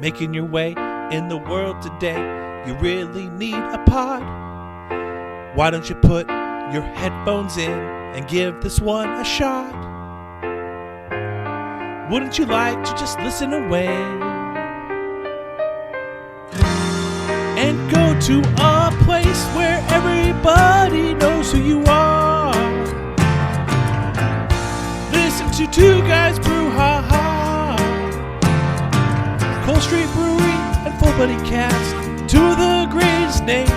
making your way in the world today. You really need a pod. Why don't you put your headphones in and give this one a shot? Wouldn't you like to just listen away and go to a place where everybody knows who you are? Listen to two guys brew, ha ha. Cold Street Brewery and Full Buddy Cast, two of the greatest names.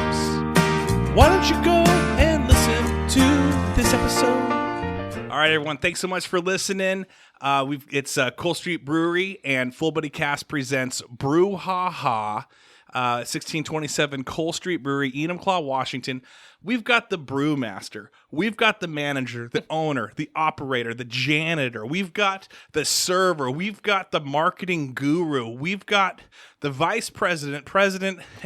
Why don't you go and listen to this episode? All right, everyone. Thanks so much for listening. It's Cold Street Brewery and Full Buddy Cast presents Brew Ha Ha, 1627 Cold Street Brewery, Enumclaw, Washington. We've got the brewmaster. We've got the manager, the owner, the operator, the janitor. We've got the server. We've got the marketing guru. We've got the vice president,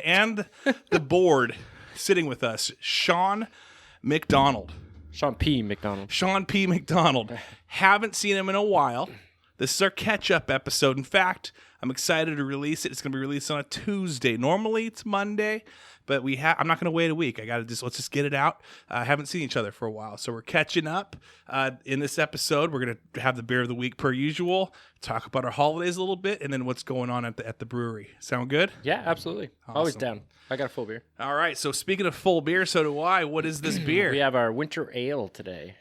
and the board sitting with us, Sean McDonald. Sean P. McDonald. Sean P. McDonald. Haven't seen him in a while. This is our catch-up episode. In fact, I'm excited to release it. It's going to be released on a Tuesday. Normally, it's Monday, but I'm not going to wait a week. Let's just get it out. Haven't seen each other for a while, so we're catching up. In this episode, we're going to have the beer of the week per usual, talk about our holidays a little bit, and then what's going on at the brewery. Sound good? Yeah, absolutely. Awesome. Always down. I got a full beer. All right, so speaking of full beer, so do I. What is this beer? We have our winter ale today.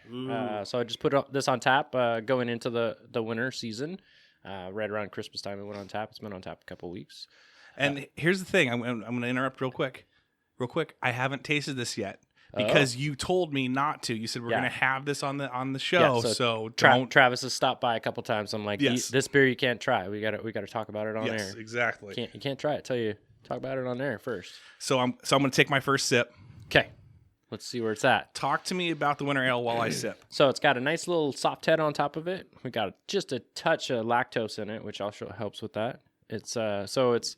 So I just put this on tap going into the winter season. Right around Christmas time, it went on tap. It's been on tap a couple weeks. And here's the thing. I'm going to interrupt real quick. I haven't tasted this yet because you told me not to. You said we're going to have this on the show. Yeah, so Travis has stopped by a couple times. I'm like, yes. This beer you can't try. We got to talk about it on air. Yes, exactly. You can't try it till you talk about it on air first. So I'm going to take my first sip. Okay. Let's see where it's at. Talk to me about the winter ale while I sip. So it's got a nice little soft head on top of it. We got just a touch of lactose in it, which also helps with that. It's so it's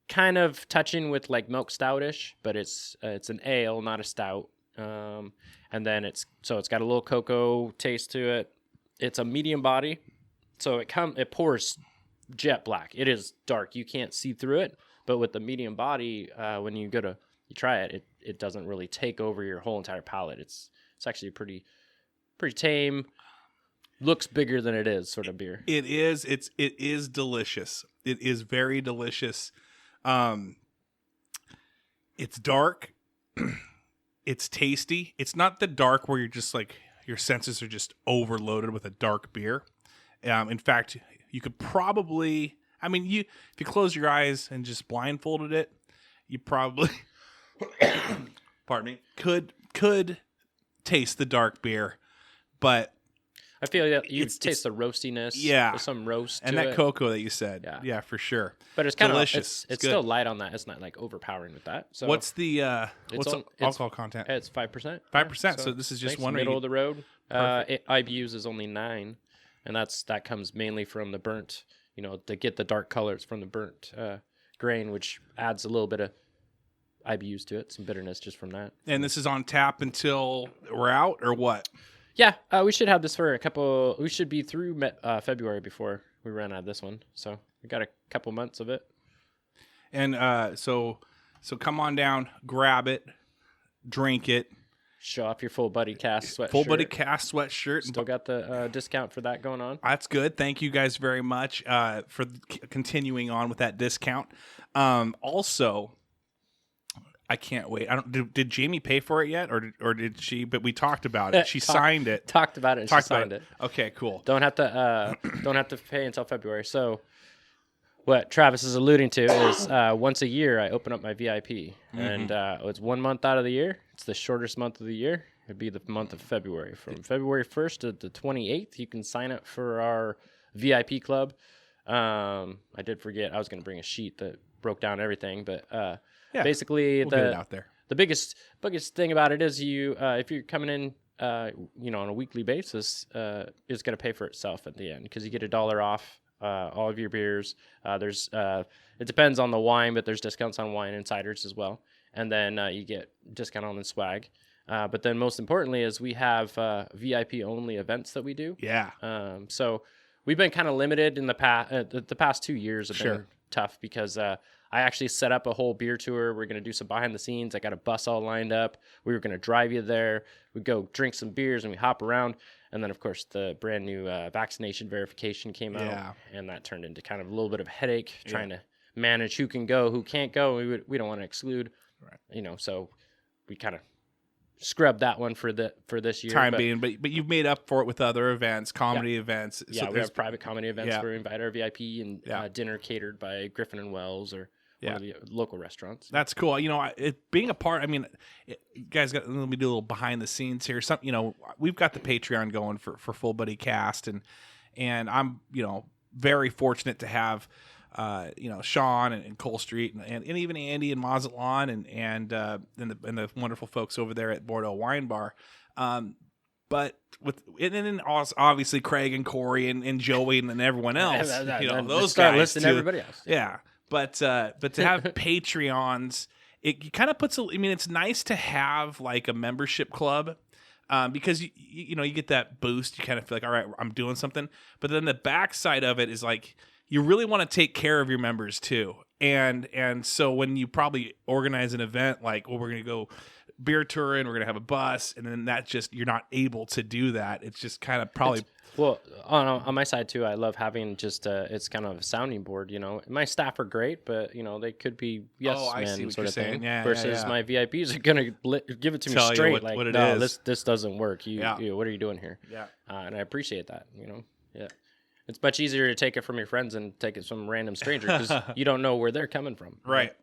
kind of touching with like milk stoutish, but it's an ale, not a stout. And then it's got a little cocoa taste to it. It's a medium body, so it pours jet black. It is dark. You can't see through it, but with the medium body, when you try it, it doesn't really take over your whole entire palate. It's actually pretty tame. Looks bigger than it is, sort of beer. It is. It is delicious. It is very delicious. It's dark. It's tasty. It's not the dark where you're just like your senses are just overloaded with a dark beer. In fact, you could probably. I mean, if you close your eyes and just blindfolded it, you probably. Pardon me. Could taste the dark beer, but I feel like you taste the roastiness. Yeah, there's some roast and to that it. Cocoa that you said. Yeah, for sure. But it's kind delicious. It's still light on that. It's not like overpowering with that. So what's the alcohol content? It's 5%. 5%. So this is just one middle of the road. IBUs is only 9, and that comes mainly from the burnt. To get the dark colors from the burnt grain, which adds a little bit of IBUs to it, some bitterness just from that. And this is on tap until we're out, or what? Yeah, we should have this for we should be through February before we run out of this one. So we got a couple months of it. And so come on down, grab it, drink it. Show off your Full Buddy Cast sweatshirt. Full Buddy Cast sweatshirt. Still got the discount for that going on. That's good. Thank you guys very much for continuing on with that discount. Also, I can't wait. Did Jamie pay for it yet, or did she? But we talked about it. She signed it. Talked about it. And she signed it. Okay, cool. Don't have to pay until February. So what Travis is alluding to is once a year I open up my VIP, and it's 1 month out of the year. It's the shortest month of the year. It'd be the month of February. From February 1st to the 28th, you can sign up for our VIP club. I did forget I was going to bring a sheet that broke down everything, but basically we'll get it out there. The biggest thing about it is you if you're coming in on a weekly basis, it's going to pay for itself at the end because you get $1 off all of your beers. It depends on the wine, but there's discounts on wine and ciders as well. And then you get discount on the swag. But then most importantly is we have VIP only events that we do. Yeah. So we've been kind of limited in the past. The past 2 years have Sure. been tough because I actually set up a whole beer tour. We're going to do some behind the scenes. I got a bus all lined up. We were going to drive you there. We go drink some beers and we hop around. And then, of course, the brand new vaccination verification came out, and that turned into kind of a little bit of a headache trying to manage who can go, who can't go. We don't want to exclude, so we kind of scrubbed that one for this year. But you've made up for it with other events, comedy events. Yeah, So we have private comedy events where we invite our VIP and Yeah. dinner catered by Griffin and Wells or one of the local restaurants. That's cool. Being a part. I mean, you guys got. Let me do a little behind the scenes here. We've got the Patreon going for Full Buddy Cast, and I'm very fortunate to have Sean and Cole Street and even Andy and Mazatlan and the wonderful folks over there at Bordeaux Wine Bar. But then obviously Craig and Corey and Joey and everyone else. Those guys listing too. everybody else. Yeah. But to have Patreons, it kind of puts it's nice to have like a membership club, because you get that boost. You kind of feel like, all right, I'm doing something. But then the backside of it is like, you really want to take care of your members too. And so when you probably organize an event like, well, we're going to go beer touring, we're going to have a bus, and then you're not able to do that. It's just kind of probably... Well, on my side too, I love having just it's kind of a sounding board. My staff are great, but they could be men sort of thing. Versus my VIPs are gonna give it to me Tell straight. you what it is. This doesn't work. What are you doing here? Yeah, and I appreciate that. It's much easier to take it from your friends and take it from random stranger because you don't know where they're coming from. Right.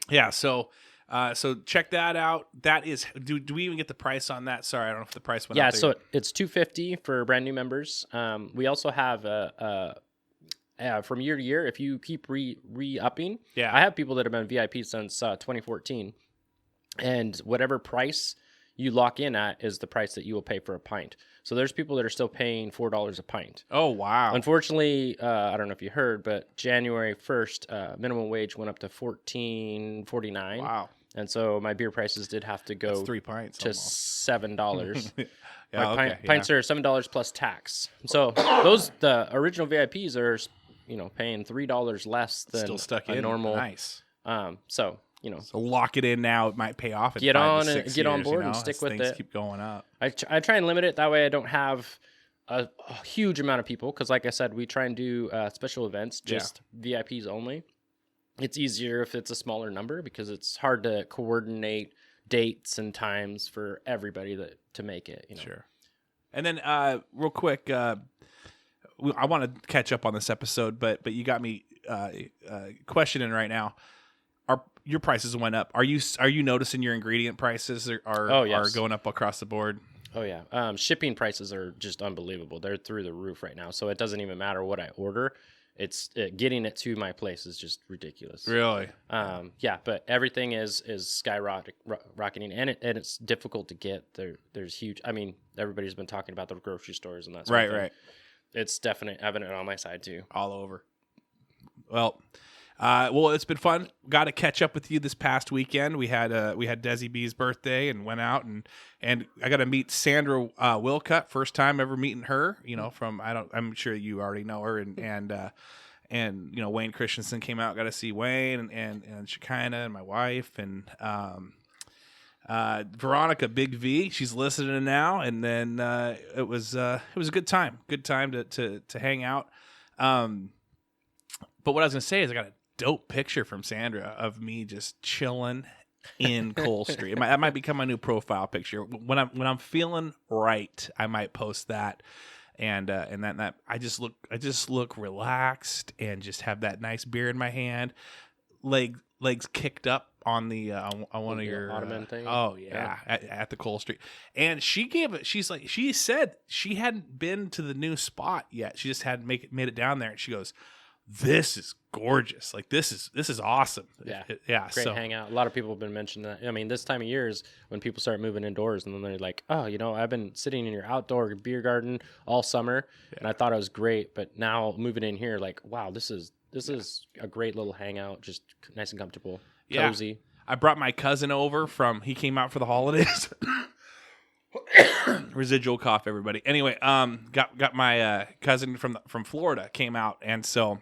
Yeah. So check that out. That is, do we even get the price on that? Sorry, I don't know if the price went up. Yeah, so it's $250 for brand new members. We also have from year to year, if you keep re-upping. Yeah. I have people that have been VIP since 2014, and whatever price you lock in at is the price that you will pay for a pint. So there's people that are still paying $4 a pint. Oh, wow. Unfortunately, I don't know if you heard, but January 1st, minimum wage went up to $14.49. Wow. And so my beer prices did have to go 3 pints to almost. $7. Yeah, Pints are $7 plus tax. So the original VIPs are, paying $3 less than still stuck a in. Normal. Nice. So lock it in now. It might pay off. In get 5 on to 6 and get on years, board and stick with things it. Keep going up. I try and limit it that way. I don't have a huge amount of people because, like I said, we try and do special events, just VIPs only. It's easier if it's a smaller number because it's hard to coordinate dates and times for everybody to make it. Sure. And then real quick, I want to catch up on this episode, but you got me questioning right now. Your prices went up. Are you noticing your ingredient prices are going up across the board? Oh yeah. Shipping prices are just unbelievable. They're through the roof right now. So it doesn't even matter what I order. It's getting it to my place is just ridiculous. Really? Yeah, but everything is skyrocketing, and it's difficult to get. There's huge. I mean, everybody's been talking about the grocery stores and that sort of thing. Right. It's definitely evident on my side too. All over. Well, it's been fun. Got to catch up with you this past weekend. We had Deszi B's birthday and went out and I got to meet Sandra Wilcutt. First time ever meeting her. I'm sure you already know her and Wayne Christensen came out. Got to see Wayne and Shekinah and my wife and Veronica Big V. She's listening now. And then it was a good time. Good time to hang out. But what I was gonna say is I got a dope picture from Sandra of me just chilling in Cole Street. That might become my new profile picture. When I'm feeling right, I might post that. And that I just look relaxed and just have that nice beer in my hand, legs kicked up on the on one of your ottoman thing. Oh yeah, at the Cole Street. And she said she hadn't been to the new spot yet. She just hadn't made it down there. And she goes, "This is gorgeous. Like this is awesome." Yeah. Great hangout. A lot of people have been mentioning that. I mean, this time of year is when people start moving indoors, and then they're like, "Oh, I've been sitting in your outdoor beer garden all summer, and I thought it was great, but now moving in here, like, wow, this is a great little hangout, just nice and comfortable, cozy." I brought my cousin over he came out for the holidays. Residual cough, everybody. Anyway, got my cousin from Florida came out, and so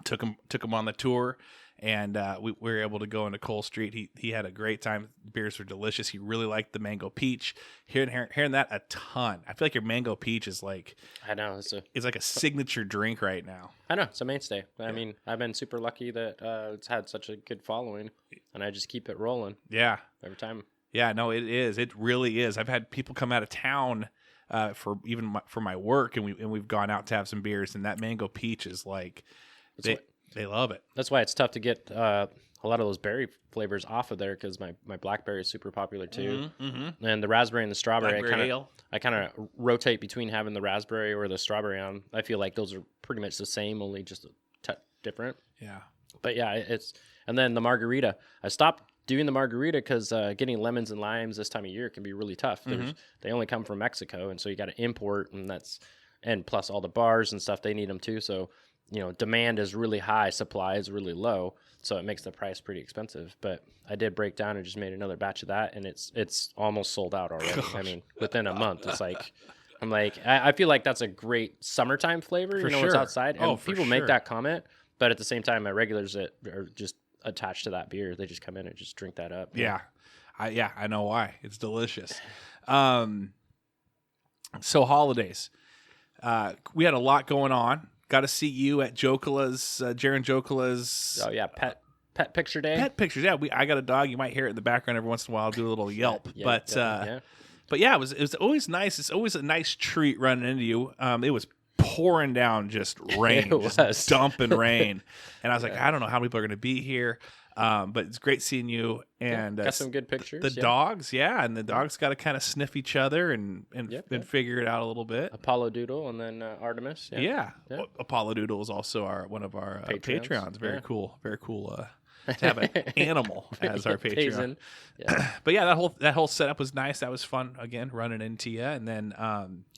took him on the tour, and we were able to go into Cole Street. He had a great time. Beers were delicious. He really liked the mango peach. Hearing that a ton. I feel like your mango peach is like, I know it's like a signature drink right now. I know it's a mainstay. I mean, I've been super lucky that it's had such a good following, and I just keep it rolling. Yeah, every time. Yeah, no, it is. It really is. I've had people come out of town for my work, and we've gone out to have some beers, and that mango peach is like they love it. That's why it's tough to get a lot of those berry flavors off of there, because my blackberry is super popular too, and the raspberry and the strawberry. I kind of rotate between having the raspberry or the strawberry on. I feel like those are pretty much the same, only just a touch different. Yeah, but yeah, and then the margarita. I stopped doing the margarita because getting lemons and limes this time of year can be really tough. They only come from Mexico, and so you got to import, and plus all the bars and stuff, they need them too. So, demand is really high, supply is really low, so it makes the price pretty expensive. But I did break down and just made another batch of that, and it's almost sold out already. I mean, within a month, it's like, I feel like that's a great summertime flavor. For It's sure. outside, and people make sure. that comment, but at the same time, my regulars that are just attached to that beer, they just come in and just drink that up. Yeah. I know why. It's delicious. So holidays. We had a lot going on. Got to see you at Jokela's, Jaron Jokela's. Oh yeah, pet picture day. Pet pictures. Yeah, I got a dog. You might hear it in the background every once in a while. I'll do a little yelp. Yeah, but yeah, it was always nice. It's always a nice treat running into you. It was pouring down just rain, just dumping rain, and I was like, I don't know how people are going to be here. But it's great seeing you, and got some good pictures. The dogs, and the dogs got to kind of sniff each other and figure it out a little bit. Apollo Doodle and then Artemis. Yeah. Apollo Doodle is also one of our Patreons. Very cool. Very cool to have an animal as our Patreon. But yeah, that whole setup was nice. That was fun. Again, running into you, and then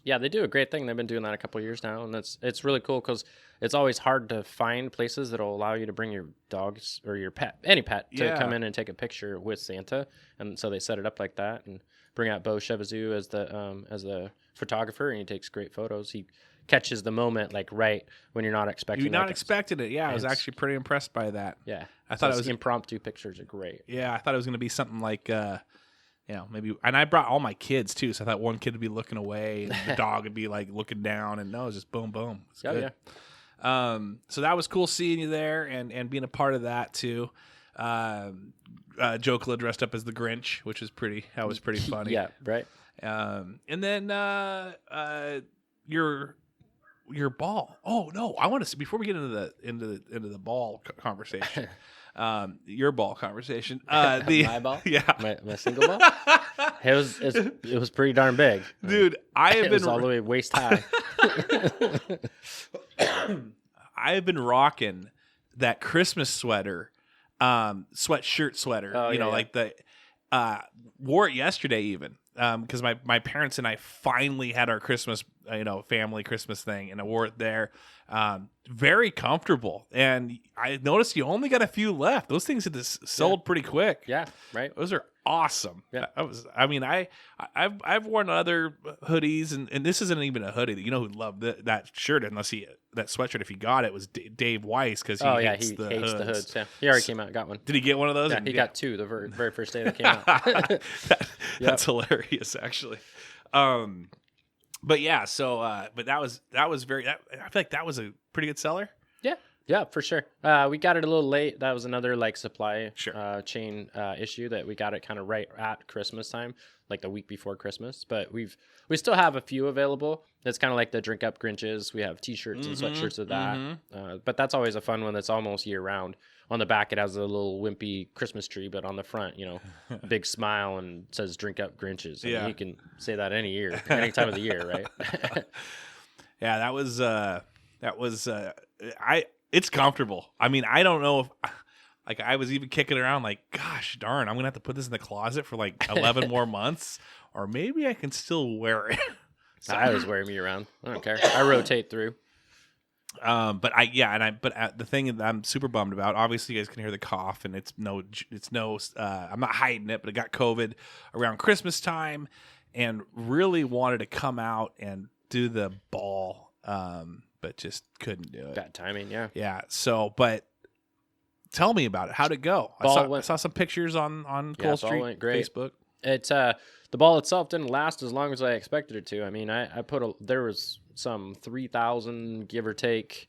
they do a great thing. They've been doing that a couple of years now, and it's really cool because it's always hard to find places that'll allow you to bring your dogs or your pet, any pet, to come in and take a picture with Santa. And so they set it up like that, and bring out Bo Chevazu as the photographer, and he takes great photos. He catches the moment like right when you're not expecting. You're not expecting it. Yeah, I was actually pretty impressed by that. Yeah, I thought it was impromptu pictures are great. Yeah, I thought it was going to be something like. Maybe, and I brought all my kids too, so I thought one kid would be looking away, and the dog would be like looking down, and no, it was just boom, boom. It's good. So that was cool seeing you there and being a part of that too. Jokela dressed up as the Grinch, which was pretty funny. Yeah, right. And then your ball. Oh no, I want to before we get into the ball conversation. Your ball conversation. My ball? Yeah. My single ball? It was pretty darn big. Dude, It was all the way waist high. I have been rocking that Christmas sweater, sweater. Like the wore it yesterday even. Because my parents and I finally had our Christmas, family Christmas thing, and I wore it there. Very comfortable, and I noticed you only got a few left. Those things had just sold pretty quick. Yeah, right. Those are awesome. Yeah, I've worn other hoodies, and this isn't even a hoodie. Who loved that shirt, that sweatshirt. If he got it, was Dave Weiss, because he hates the hoods. Yeah, he already came out and got one. Did he get one of those? Yeah, he got two the very first day that came out. That's hilarious, actually. But yeah, so but that was very. I feel like that was a pretty good seller. Yeah, for sure. We got it a little late. That was another supply chain issue that we got it kind of right at Christmas time, like the week before Christmas. But we still have a few available. It's kind of like the Drink Up Grinches. We have T-shirts and sweatshirts of that. But that's always a fun one. That's almost year round. On the back, it has a little wimpy Christmas tree, but on the front, big smile and says "Drink Up Grinches." I mean, you can say that any year, any time of the year, right? Yeah, that was. It's comfortable. I mean, I don't know if, I was even kicking around gosh darn, I'm gonna have to put this in the closet for 11 more months, or maybe I can still wear it. So, I was wearing me around. I don't care. I rotate through. But the thing that I'm super bummed about, obviously you guys can hear the cough, and it's no, I'm not hiding it, but I got COVID around Christmas time, and really wanted to come out and do the ball, but just couldn't do it. Bad timing, yeah. Yeah. So, but tell me about it. How'd it go? I saw some pictures on Cole Street went great. Facebook. It's the ball itself didn't last as long as I expected it to. I mean, there was some 3,000 give or take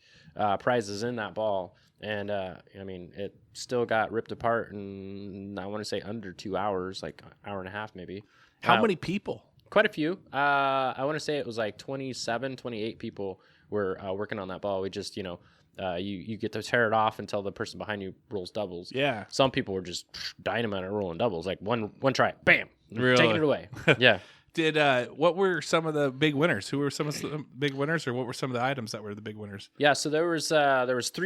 prizes in that ball, and I mean, it still got ripped apart in, I want to say, under 2 hours, like an hour and a half maybe. How many people? Quite a few. I want to say it was like 27, 28 people were working on that ball. We just, you get to tear it off until the person behind you rolls doubles. Yeah. Some people were just dynamite at rolling doubles, like one try, bam, really? Taking it away. Yeah. What were some of the big winners? Who were some of the big winners, or what were some of the items that were the big winners? Yeah, so there was 3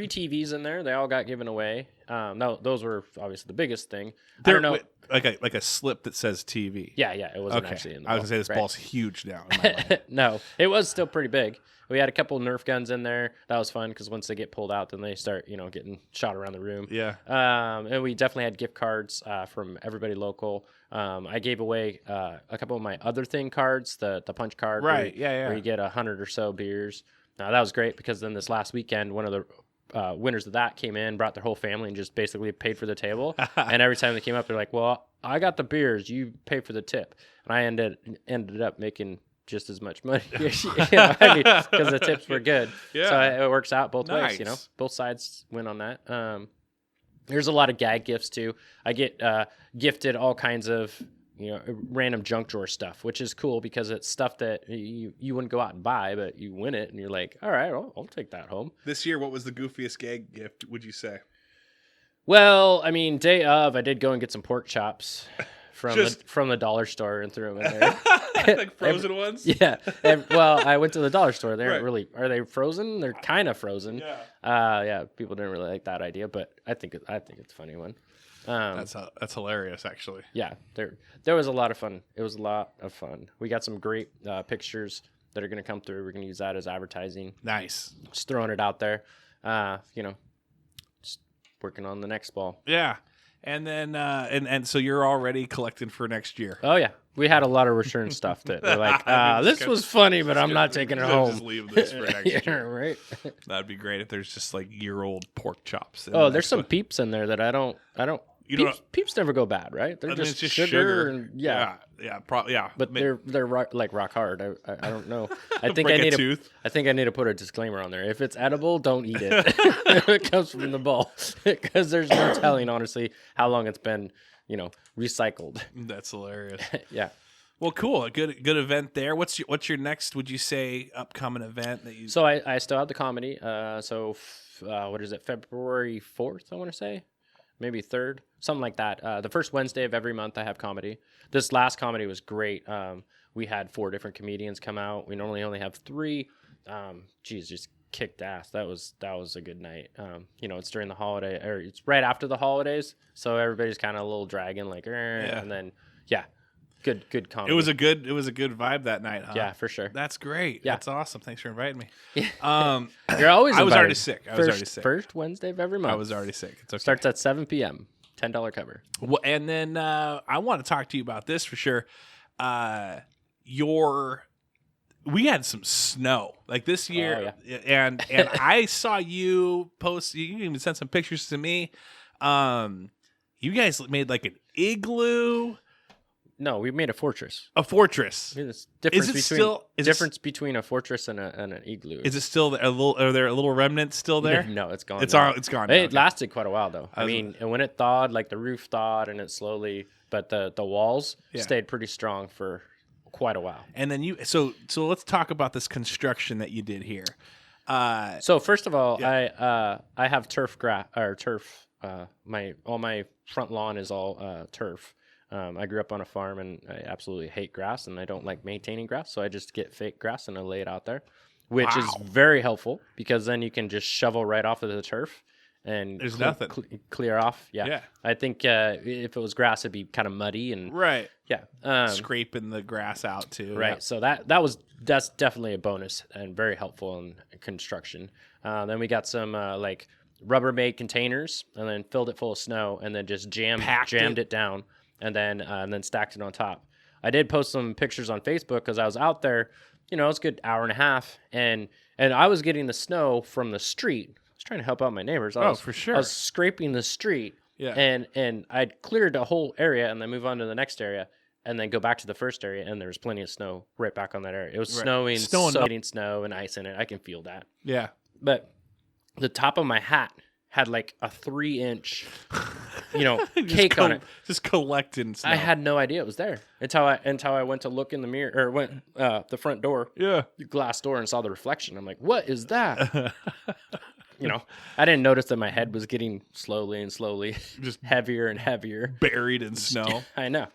TVs in there. They all got given away. No, those were obviously the biggest thing. I don't know, like a slip that says TV. Yeah, it wasn't actually in the ball. I was gonna say this ball's huge now. In my mind. No, it was still pretty big. We had a couple Nerf guns in there. That was fun because once they get pulled out, then they start, getting shot around the room. Yeah. And we definitely had gift cards from everybody local. I gave away a couple of my other thing cards, the punch card. Right. Where you get 100 or so beers. Now that was great because then this last weekend, one of the winners of that came in, brought their whole family, and just basically paid for the table. And every time they came up, they're like, "Well, I got the beers. You pay for the tip." And I ended up making just as much money because the tips were good. Yeah. So it works out both ways, both sides win on that. There's a lot of gag gifts too. I get gifted all kinds of random junk drawer stuff, which is cool because it's stuff that you wouldn't go out and buy, but you win it and you're like, all right, I'll take that home. This year, what was the goofiest gag gift, would you say? Well, I mean, day of, I did go and get some pork chops from the dollar store and threw them in there. Like frozen ones? Yeah. Well, I went to the dollar store. They are they frozen? They're kind of frozen. Yeah. People didn't really like that idea, but I think it's a funny one. That's hilarious, actually. Yeah. There was a lot of fun. It was a lot of fun. We got some great pictures that are going to come through. We're going to use that as advertising. Nice. Just throwing it out there. Just working on the next ball. Yeah. And then, and so you're already collecting for next year. Oh yeah, we had a lot of return stuff that they're like, this was funny, but I'm not taking it home. Just leave this for next year, right? That'd be great if there's just like year-old pork chops. Oh, there's some peeps in there that I don't. Peeps never go bad, right? They're just sugar. And, yeah. But they're like rock hard. I don't know. I think I need to put a disclaimer on there. If it's edible, don't eat it. If it comes from the ball, because there's no telling, honestly, how long it's been, recycled. That's hilarious. Yeah. Well, cool. A good event there. What's your next? Would you say upcoming event that you? So I still have the comedy. What is it? February 4th, I want to say. Maybe 3rd, something like that. The first Wednesday of every month I have comedy. This last comedy was great. We had 4 different comedians come out. We normally only have 3. Just kicked ass. That was a good night. It's during the holiday, or it's right after the holidays, so everybody's kind of a little dragging, like, and then good comedy. It was a good vibe that night, huh? Yeah, for sure. That's great. Yeah. That's awesome. Thanks for inviting me. You're always. I was already sick. First Wednesday of every month. I was already sick. It's okay. Starts at 7 p.m. $10 cover. Well, and then I want to talk to you about this for sure. We had some snow like this year, and I saw you post. You even sent some pictures to me. You guys made like an igloo. No, we made a fortress. A fortress. There's difference between a fortress and an igloo. Is it still a little? Are there a little remnants still there? No, it's gone. It's gone. It lasted quite a while though. And when it thawed, like the roof thawed, and it slowly, but the walls stayed pretty strong for quite a while. And then so let's talk about this construction that you did here. So first of all, I have turf. All my front lawn is all turf. I grew up on a farm and I absolutely hate grass and I don't like maintaining grass. So I just get fake grass and I lay it out there, which is very helpful because then you can just shovel right off of the turf and there's nothing clear off. Yeah. I think if it was grass, it'd be kind of muddy and right. Yeah. Scraping the grass out too. Right. Yeah. So that's definitely a bonus and very helpful in construction. Then we got some like Rubbermaid containers and then filled it full of snow and then just jammed it down. And then stacked it on top. I did post some pictures on Facebook because I was out there. You know, it's a good hour and a half, and I was getting the snow from the street. I was trying to help out my neighbors. For sure. I was scraping the street, and I'd cleared a whole area, and then move on to the next area, and then go back to the first area, and there was plenty of snow right back on that area. It was snowing, getting snow and ice in it. I can feel that. Yeah. But the top of my hat had like a 3-inch, cake on it. Just collecting snow. I had no idea it was there until I went to look in the mirror, or went the front door, the glass door, and saw the reflection. I'm like, what is that? I didn't notice that my head was getting slowly and slowly just heavier and heavier, buried in snow. I know.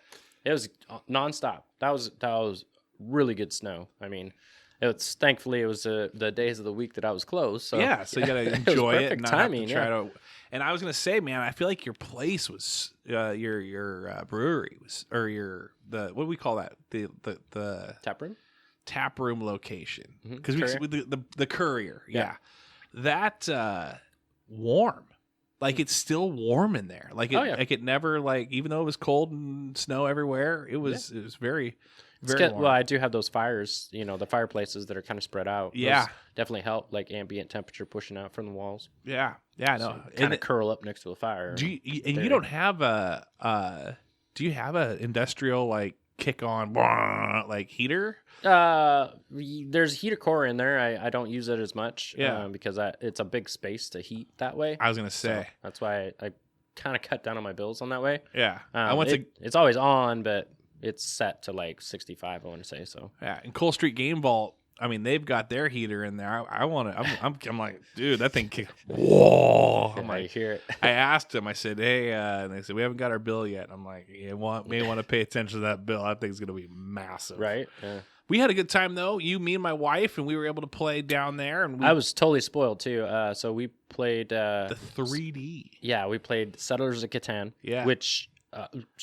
It was nonstop. That was really good snow. I mean, thankfully it was the days of the week that I was closed. So so you gotta enjoy it and not timing, have to try to. And I was gonna say, man, I feel like your place was your brewery was, or what do we call that, the tap room location, because the courier, that warm. Like, it's still warm in there. Like, it never, like, even though it was cold and snow everywhere, it was very, very warm. Well, I do have those fires, the fireplaces that are kind of spread out. Yeah. Those definitely help, like, ambient temperature pushing out from the walls. Yeah. Yeah, no. So kind of curl up next to a fire. You don't have do you have an industrial, like, kick-on, like, heater? There's heater core in there. I don't use it as much because it's a big space to heat that way. I was gonna say, so that's why I kind of cut down on my bills on that way. Yeah, it's always on, but it's set to like 65. I want to say so. Yeah, and Cole Street Game Vault, I mean, they've got their heater in there. I'm like, dude, that thing kick. Whoa! I'm like, you hear it. I asked them. I said, hey, and they said we haven't got our bill yet. I'm like, may want to pay attention to that bill. That thing's gonna be massive, right? Yeah. We had a good time though. You, me, and my wife, and we were able to play down there. And I was totally spoiled too. So we played the 3D. Yeah, we played Settlers of Catan. Yeah, which,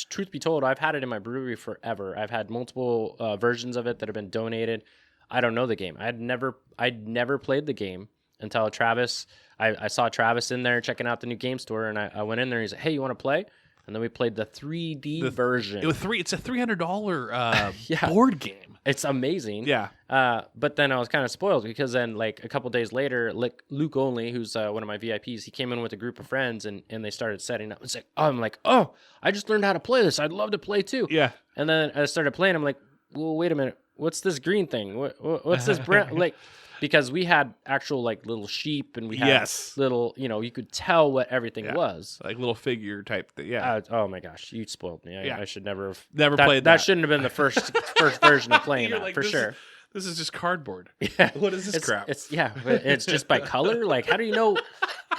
truth be told, I've had it in my brewery forever. I've had multiple versions of it that have been donated. I don't know the game. I'd never played the game until Travis. I saw Travis in there checking out the new game store, and I went in there. And he's like, "Hey, you want to play?" And then we played the 3D version. It's a $300 board game. It's amazing. Yeah. But then I was kind of spoiled because then, like, a couple days later, Luke Only, who's one of my VIPs, he came in with a group of friends and they started setting up. It's like, I'm like, oh, I just learned how to play this. I'd love to play too. Yeah. And then I started playing. I'm like, well, wait a minute. What's this green thing? What's this brand? Like, because we had actual, like, little sheep and we had little, you could tell what everything was. Like little figure type thing. Yeah. Oh my gosh, you spoiled me. I should never have played that. That shouldn't have been the first version of playing that, like, for sure. This is just cardboard. Yeah. What is this crap? It's just by color. Like, how do you know?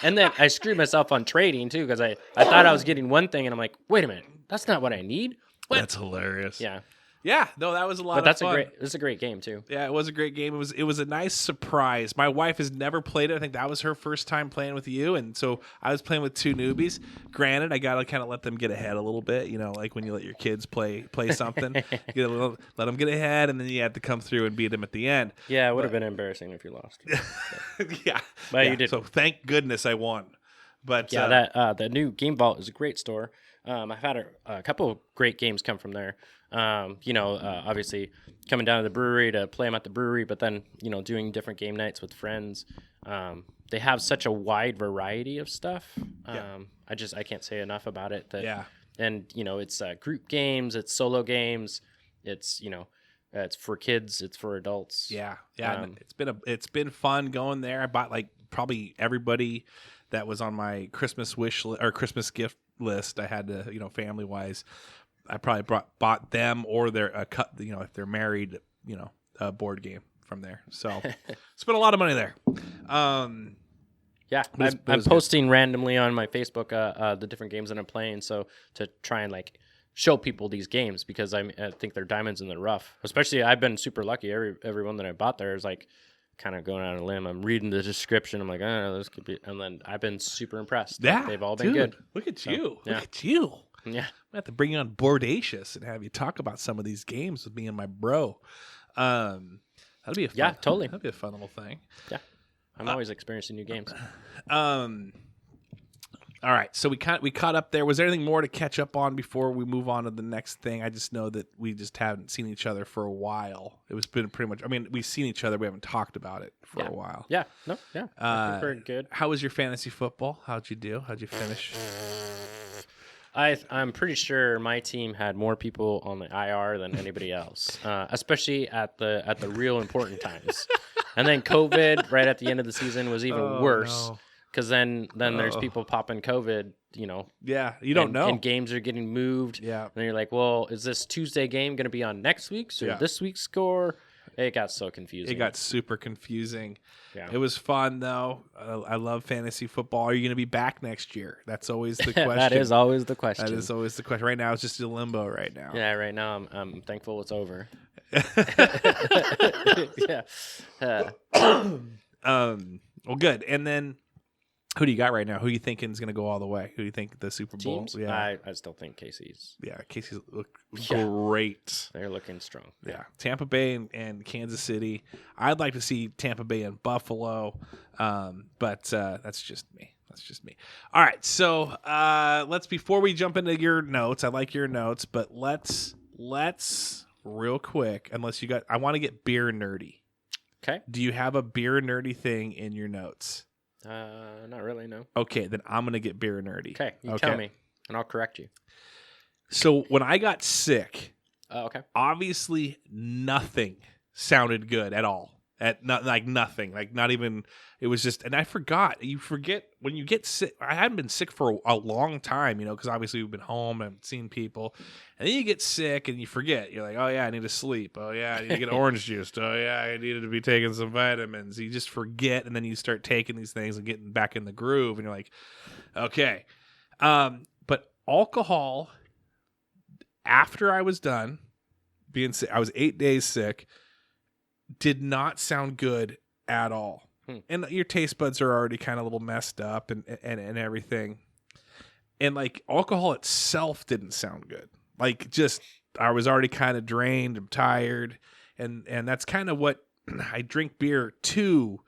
And then I screwed myself on trading too because I thought I was getting one thing and I'm like, wait a minute, that's not what I need. What? That's hilarious. Yeah. Yeah, no, that was a lot of fun. It's a great game too. Yeah, it was a great game. It was a nice surprise. My wife has never played it. I think that was her first time playing with you, and so I was playing with two newbies. Granted, I gotta kind of let them get ahead a little bit. Like when you let your kids play something, let them get ahead, and then you have to come through and beat them at the end. Yeah, it would have been embarrassing if you lost. Yeah, but you did. So thank goodness I won. But the new Game Vault is a great store. I've had a couple of great games come from there. Obviously coming down to the brewery to play them at the brewery, but then, doing different game nights with friends. They have such a wide variety of stuff. I can't say enough about it. And, it's group games, it's solo games, it's, it's for kids, it's for adults. Yeah. It's been fun going there. I bought like probably everybody that was on my Christmas or Christmas gift list. I had to, family wise, I probably bought them or their if they're married, a board game from there. So spent a lot of money there. I'm posting randomly on my Facebook the different games that I'm playing, so to try and like show people these games because I think they're diamonds in the rough. Especially, I've been super lucky. Every one that I bought there is like kind of going out on a limb. I'm reading the description. I'm like, this could be, and then I've been super impressed. Yeah, they've all been good. Look at you. Look at you. Yeah, I have to bring you on Boardacious and have you talk about some of these games with me and my bro. That'd be a fun, totally. That'd be a fun little thing. Yeah, I'm always experiencing new games. All right, so we caught up there. Was there anything more to catch up on before we move on to the next thing? I just know that we just haven't seen each other for a while. It was been pretty much. I mean, we've seen each other. We haven't talked about it for a while. Yeah. No. Yeah. I think we're good. How was your fantasy football? How'd you do? How'd you finish? I'm pretty sure my team had more people on the IR than anybody else, especially at the real important times. And then COVID right at the end of the season was even worse. No. Because then there's people popping COVID, Yeah, you don't know. And games are getting moved. Yeah. And you're like, well, is this Tuesday game going to be on next week's or this week's score? It got so confusing. It got super confusing. Yeah. It was fun, though. I love fantasy football. Are you going to be back next year? That's always the question. That is always the question. That is always the question. Right now, it's just in limbo right now. Yeah, right now I'm thankful it's over. Yeah. Well, good. And then, who do you got right now? Who are you thinking is going to go all the way? Who do you think the Super Bowl? Teams? Yeah, I still think Casey's. yeah. Casey's look great. They're looking strong. Yeah, Tampa Bay and Kansas City. I'd like to see Tampa Bay and Buffalo, but that's just me. That's just me. All right, so let's before we jump into your notes, I like your notes, but let's real quick. Unless you got, I want to get beer nerdy. Okay. Do you have a beer nerdy thing in your notes? Not really, no. Okay, then I'm gonna get beer nerdy. Okay, you tell me, and I'll correct you. So when I got sick, Okay. obviously nothing sounded good at all. Nothing, like not even. It was just, and I forgot. You forget when you get sick. I hadn't been sick for a long time, because obviously we've been home and seen people, and then you get sick and you forget. You're like, oh yeah, I need to sleep. Oh yeah, I need to get orange juice. Oh yeah, I needed to be taking some vitamins. You just forget, and then you start taking these things and getting back in the groove, and you're like, okay. But alcohol, after I was done being sick, I was 8 days sick. Did not sound good at all. And your taste buds are already kind of a little messed up and everything. And like alcohol itself didn't sound good. Like just I was already kind of drained, I'm tired. And that's kind of what I drink beer to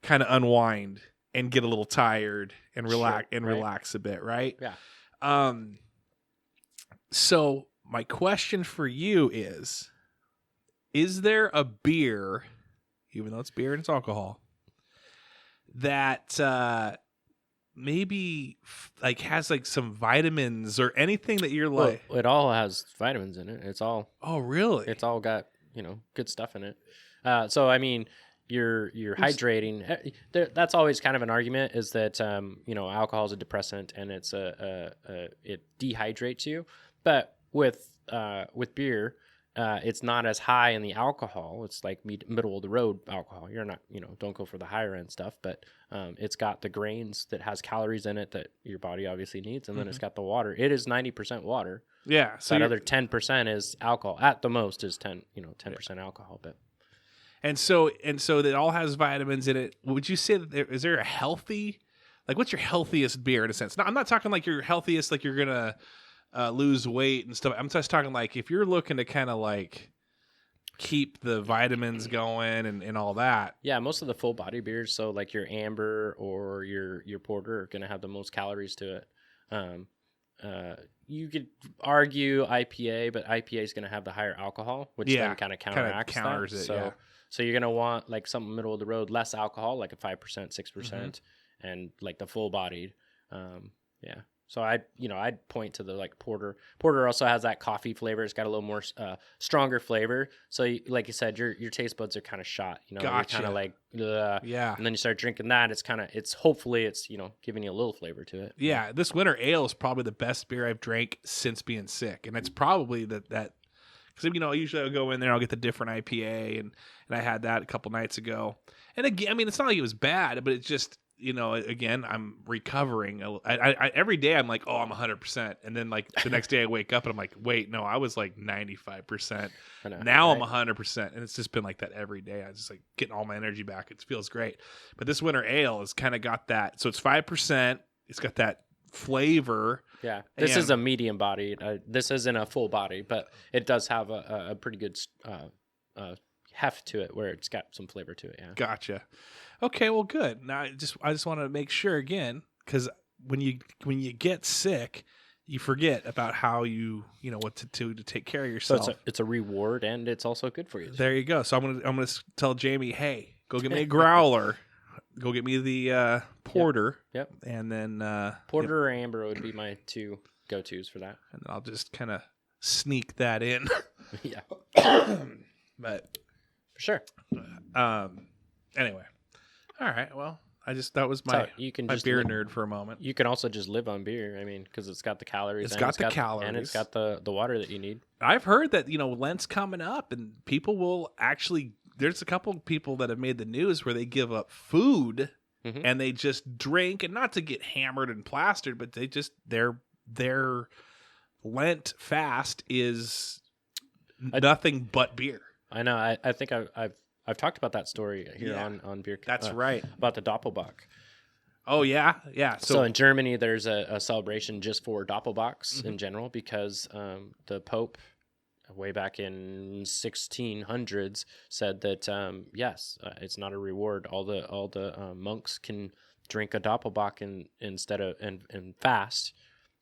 kind of unwind and get a little tired and relax a bit, right? Yeah. So my question for you is there a beer, even though it's beer and it's alcohol, that maybe like has like some vitamins or anything that you're like? Well, it all has vitamins in it. It's all. Oh, really? It's all got good stuff in it. So I mean, you're hydrating. That's always kind of an argument. Is that alcohol is a depressant and it's it dehydrates you, but with beer. It's not as high in the alcohol. It's like middle of the road alcohol. You're not, don't go for the higher end stuff, but it's got the grains that has calories in it that your body obviously needs. And then it's got the water. It is 90% water. Yeah. So that other 10% is alcohol. At the most is 10% alcohol. But and so that all has vitamins in it. Would you say that is there a healthy, like what's your healthiest beer in a sense? No, I'm not talking like your healthiest, like you're going to lose weight and stuff. I'm just talking like if you're looking to kind of like keep the vitamins going and all that. Yeah, most of the full body beers, so like your amber or your porter are going to have the most calories to it. You could argue IPA, but IPA is going to have the higher alcohol, which then kind of counteracts counters that. it. So so you're going to want like something middle of the road, less alcohol, like a 5%, 6%, and like the full bodied. Yeah. So I'd point to the like porter. Porter also has that coffee flavor. It's got a little more stronger flavor. So like you said, your taste buds are kind of shot. Gotcha. You're kind of like yeah. And then you start drinking that. It's hopefully it's giving you a little flavor to it. Yeah, this winter ale is probably the best beer I've drank since being sick, and it's probably that because usually I'll go in there, I'll get the different IPA, and I had that a couple nights ago. And again, I mean, it's not like it was bad, but it's just. Again, I'm recovering. I every day I'm like, oh, I'm 100%. And then like the next day I wake up and I'm like, wait, no, I was like 95%. Now right? I'm 100%. And it's just been like that every day. I just like getting all my energy back. It feels great. But this winter ale has kind of got that. So it's 5%. It's got that flavor. Yeah. This is a medium body. This isn't a full body, but it does have a pretty good heft to it where it's got some flavor to it. Yeah. Gotcha. Okay, well, good. Now I just want to make sure again because when you get sick, you forget about how you know what to do to take care of So yourself. it's a reward, and it's also good for you. There you go. So I'm gonna tell Jamie, hey, go get me a growler, go get me the porter. Yep. And then Porter or amber would be my two go-tos for that. and I'll just kind of sneak that in. Yeah, But for sure. anyway, all right. Well, that was So my you can my just beer nerd for a moment. You can also just live on beer. I mean, because it's got the calories. It's and got the calories. and it's got the water that you need. I've heard that Lent's coming up, and people will actually. There's a couple of people that have made the news where they give up food Mhm. and they just drink, and not to get hammered and plastered, but they just their Lent fast is nothing but beer. I know. I think I've talked about that story here Yeah. on beer. That's right. About the Doppelbock. Oh yeah. So in Germany, there's a celebration just for Doppelbocks Mm-hmm. in general because the Pope, way back in 1600s, said that yes, it's not a reward. All the monks can drink a Doppelbock instead of and fast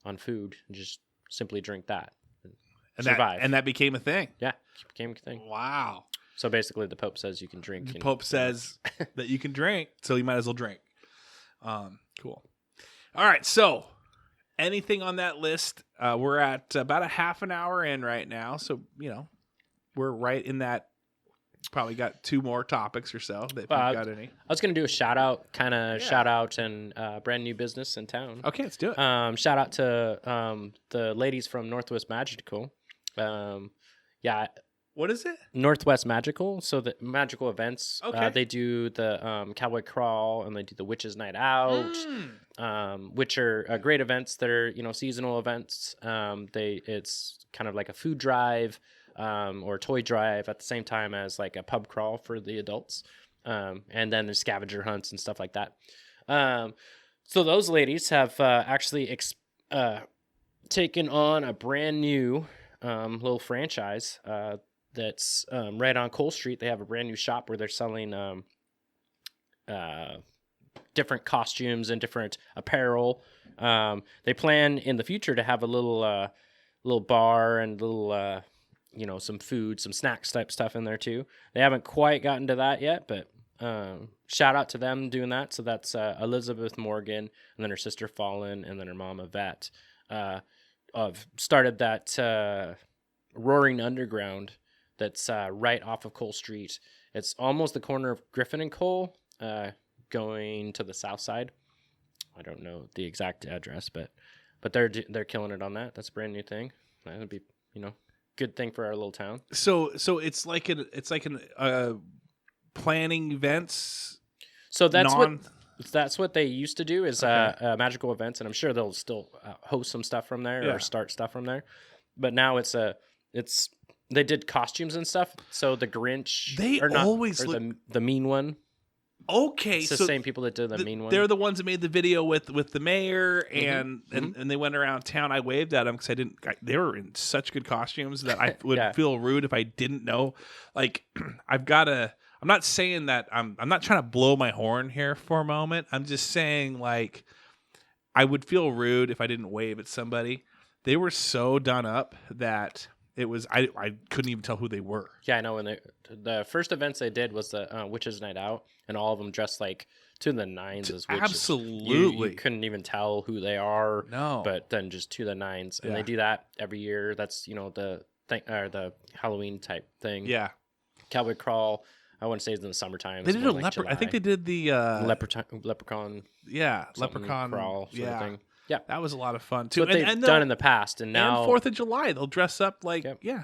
on food and just simply drink that and survive. that became a thing. Yeah, it became a thing. Wow. So basically, the Pope says you can drink. The and- Pope says that you can drink, so you might as well drink. Cool. All right. So, anything on that list? We're at about a half an hour in right now, so we're right in that. Probably got 2 more topics or so. If you've got any. I was going to do a shout out Yeah. shout out and brand new business in town. Okay, let's do it. Shout out to the ladies from Northwest Magical. What is it? Northwest Magical. So the magical events. Okay. They do the Cowboy Crawl and they do the Witches Night Out, which are great events. They're seasonal events. It's kind of like a food drive. Or toy drive at the same time as like a pub crawl for the adults. And then there's scavenger hunts and stuff like that. So those ladies have actually taken on a brand new little franchise that's right on Cole Street. They have a brand new shop where they're selling different costumes and different apparel. They plan in the future to have a little bar and little some food, some snacks type stuff in there too. They haven't quite gotten to that yet, but shout out to them doing that. So that's Elizabeth Morgan, and then her sister Fallon, and then her mom Yvette. Started that Roaring Underground that's right off of Cole Street. It's almost the corner of Griffin and Cole, going to the south side. I don't know the exact address, but they're killing it on that. That's a brand new thing. That would be good thing for our little town. So it's like an planning events. So that's what they used to do is magical events, and I'm sure they'll still host some stuff from there or start stuff from there. But now they did costumes and stuff. So the Grinch, the mean one. Okay, It's the same people that did the mean one. They're the ones that made the video with the mayor, Mm-hmm. and they went around town. I waved at them because they were in such good costumes that I would feel rude if I didn't know. Like, I'm not saying that I'm not trying to blow my horn here for a moment. I'm just saying, like, I would feel rude if I didn't wave at somebody. They were so done up that it was I couldn't even tell who they were. Yeah, I know. When the first events they did was the Witches Night Out, and all of them dressed like to the nines as witches. Absolutely, you couldn't even tell who they are. No, but then just to the nines, and they do that every year. That's the thing or the Halloween type thing. Yeah, Cowboy Crawl. I want to say it's in the summertime. They did a leprechaun. I think they did the leprechaun. Yeah, leprechaun crawl sort of thing. Yeah, that was a lot of fun too. What they've done in the past, and now 4th of July they'll dress up like yeah.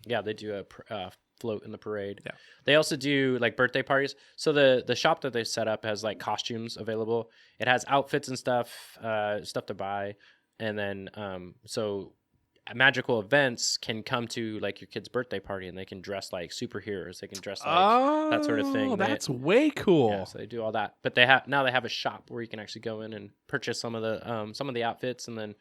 They do a float in the parade. Yeah, they also do like birthday parties. So the shop that they set up has like costumes available. It has outfits and stuff to buy, and then so magical events can come to like your kid's birthday party, and they can dress like superheroes. They can dress like that sort of thing. That's way cool. Yeah, so they do all that, but they have a shop where you can actually go in and purchase some of the outfits, and then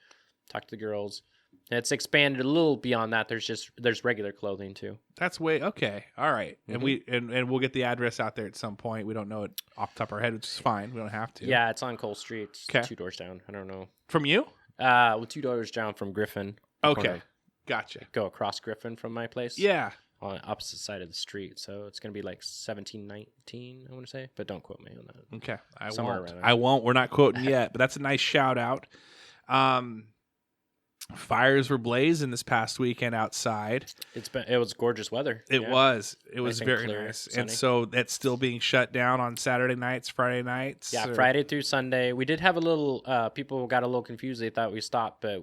talk to the girls, It's expanded a little beyond that. There's regular clothing too. That's okay. All right. And we'll get the address out there at some point. We don't know it off the top of our head, which is fine. We don't have to. Yeah, it's on Cole Street. It's 'Kay. 2 doors down. I don't know. From you? 2 doors down from Griffin. Okay. Gotcha. Go across Griffin from my place. Yeah. On the opposite side of the street. So it's going to be like 1719, I want to say. But don't quote me on that. Okay. Somewhere around there. I won't. We're not quoting yet, but that's a nice shout out. Fires were blazing this past weekend outside. It was gorgeous weather. It was Nice and very clear, nice. sunny. And so that's still being shut down on Saturday nights, Friday nights. Yeah, Friday through Sunday. We did have a little, people got a little confused. They thought we stopped, but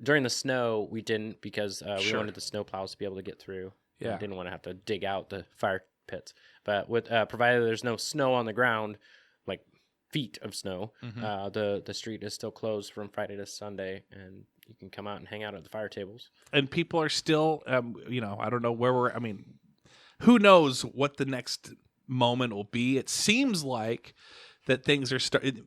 during the snow, we didn't because we wanted the snow plows to be able to get through. Yeah. We didn't want to have to dig out the fire pits. But with provided there's no snow on the ground, like feet of snow, the street is still closed from Friday to Sunday, and you can come out and hang out at the fire tables. And people are still, I don't know who knows what the next moment will be. It seems like that things are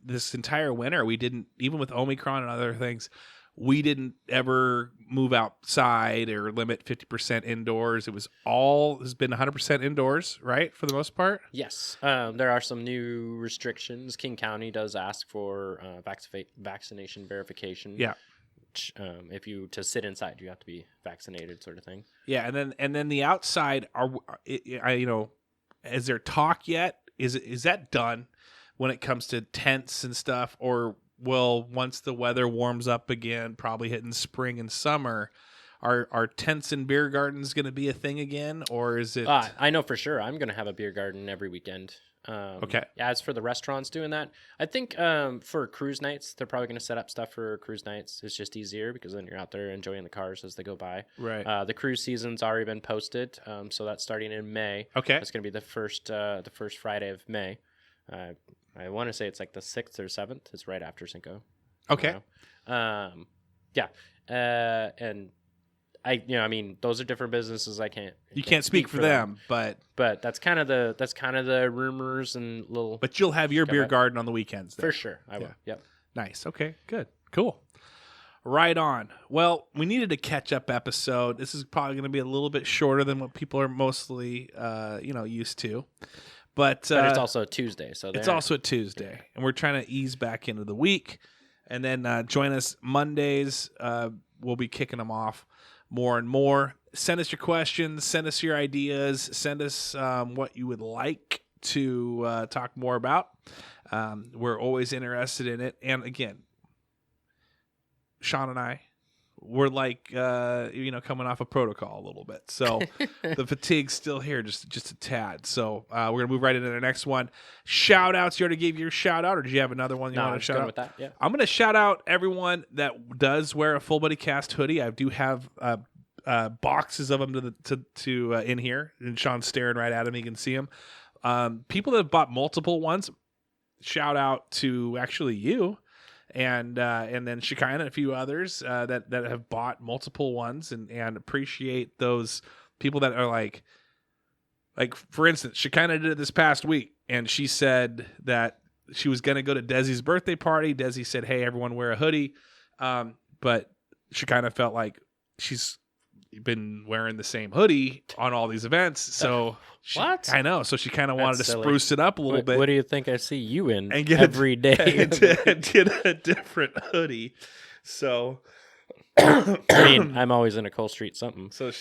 this entire winter. We didn't, even with Omicron and other things, we didn't ever move outside or limit 50% indoors. It has been 100% indoors, right? For the most part. Yes. There are some new restrictions. King County does ask for vaccination verification. Yeah. To sit inside, you have to be vaccinated, sort of thing. Yeah, and then the outside is there talk yet? Is that done when it comes to tents and stuff, or will once the weather warms up again, probably hitting spring and summer, are tents and beer gardens going to be a thing again, or is it? I know for sure. I'm going to have a beer garden every weekend. Okay. As for the restaurants doing that, I think for cruise nights, they're probably going to set up stuff for cruise nights. It's just easier because then you're out there enjoying the cars as they go by. Right. The cruise season's already been posted, so that's starting in May. Okay. It's going to be the first Friday of May. I want to say it's like the 6th or 7th. It's right after Cinco. Okay. Yeah. And those are different businesses. You can't speak for them, but that's kind of the rumors and little. But you'll have your beer garden on the weekends then. For sure, I will. Yep. Nice. Okay. Good. Cool. Right on. Well, we needed a catch-up episode. This is probably going to be a little bit shorter than what people are mostly, used to. But it's also a Tuesday, so it's also a Tuesday, and we're trying to ease back into the week, and then join us Mondays. We'll be kicking them off more and more. Send us your questions. Send us your ideas. Send us what you would like to talk more about. We're always interested in it. And again, Sean and I, we're like, coming off of protocol a little bit. So the fatigue's still here, just a tad. So we're going to move right into the next one. Shout outs. You already gave your shout out, or did you have another one you want to shout out? With that, yeah. I'm going to shout out everyone that does wear a Full Buddy Cast hoodie. I do have boxes of them to in here, and Sean's staring right at him. You can see them. People that have bought multiple ones, shout out to actually you. And then Shekinah and a few others that have bought multiple ones and appreciate those people that are like for instance, Shekinah did it this past week, and she said that she was going to go to Deszi's birthday party. Deszi said, "Hey, everyone wear a hoodie," but Shekinah felt like she's been wearing the same hoodie on all these events, so what? I know. So she kind of wanted to silly. spruce it up a little bit. What do you think I see you in and get every day? and get a different hoodie. So, I'm always in a Cole Street something. So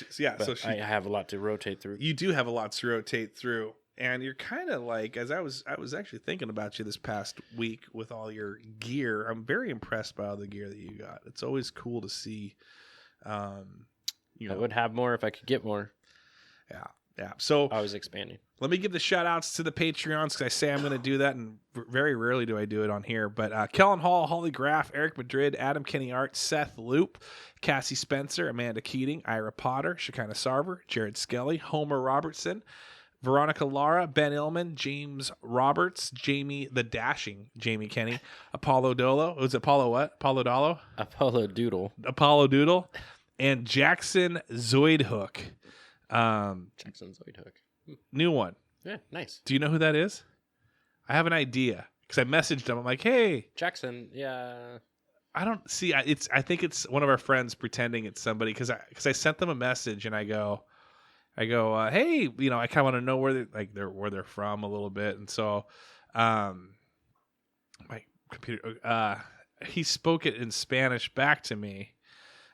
I have a lot to rotate through. You do have a lot to rotate through, and you're kind of like, as I was actually thinking about you this past week with all your gear. I'm very impressed by all the gear that you got. It's always cool to see. I would have more if I could get more. Yeah. So I was expanding. Let me give the shout outs to the Patreons, because I say I'm going to do that, and very rarely do I do it on here. But Kellen Hall, Holly Graff, Eric Madrid, Adam Kenny Art, Seth Loop, Cassie Spencer, Amanda Keating, Ira Potter, Shekinah Sarver, Jared Skelly, Homer Robertson, Veronica Lara, Ben Illman, James Roberts, Jamie the Dashing, Jamie Kenny, Apollo Dolo. Was it Apollo what? Apollo Dolo? Apollo Doodle. Apollo Doodle. And Jackson Zoidhook. Jackson Zoidhook. New one. Yeah, nice. Do you know who that is? I have an idea, because I messaged him. I'm like, hey. Jackson, yeah. I don't see. I think it's one of our friends pretending it's somebody because I sent them a message and I go, hey, you know, I kind of want to know where they're from a little bit, and so, my computer, he spoke it in Spanish back to me.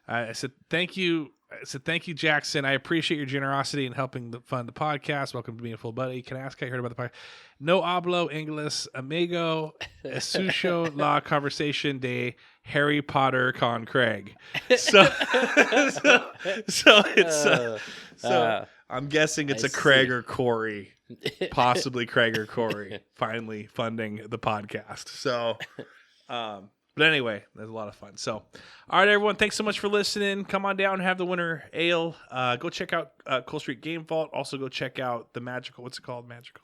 I said, thank you. Thank you, Jackson. I appreciate your generosity in helping fund the podcast. Welcome to being a full buddy. Can I ask how you heard about the podcast? No hablo inglés, amigo. Escucho la conversation de Harry Potter con Craig. So I'm guessing it's a Craig or Corey, possibly Craig or Corey, finally funding the podcast. So, but anyway, there's a lot of fun. So, all right, everyone, thanks so much for listening. Come on down and have the winter ale. Go check out Coal Street Game Vault. Also, go check out the Magical. What's it called? Magical.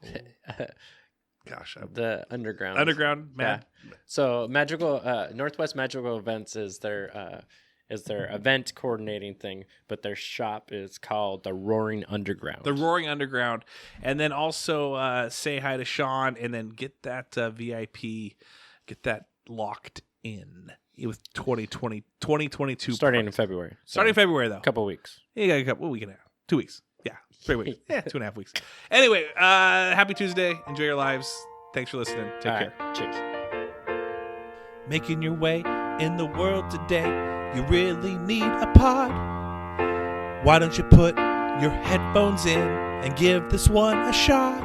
Gosh, the Underground. Underground. Yeah. So, Magical Northwest Magical Events is their event coordinating thing, but their shop is called the Roaring Underground. The Roaring Underground, and then also say hi to Sean, and then get that VIP, get that locked in with 2022 starting in February. Starting in February, though. A couple weeks. You got a couple week and a half. 2 weeks. Yeah. 3 weeks. Yeah, 2.5 weeks. Anyway, happy Tuesday. Enjoy your lives. Thanks for listening. Take care. Right. Cheers. Making your way in the world today, you really need a pod. Why don't you put your headphones in and give this one a shot?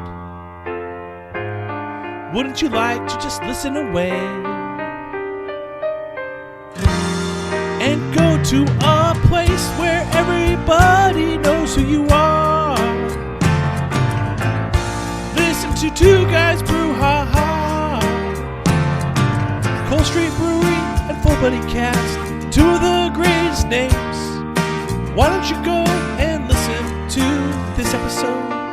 Wouldn't you like to just listen away and go to a place where everybody knows who you are? Listen to Two Guys Brew, ha ha. Coal Street Brewery and Full Buddy Cast, two of the greatest names. Why don't you go and listen to this episode?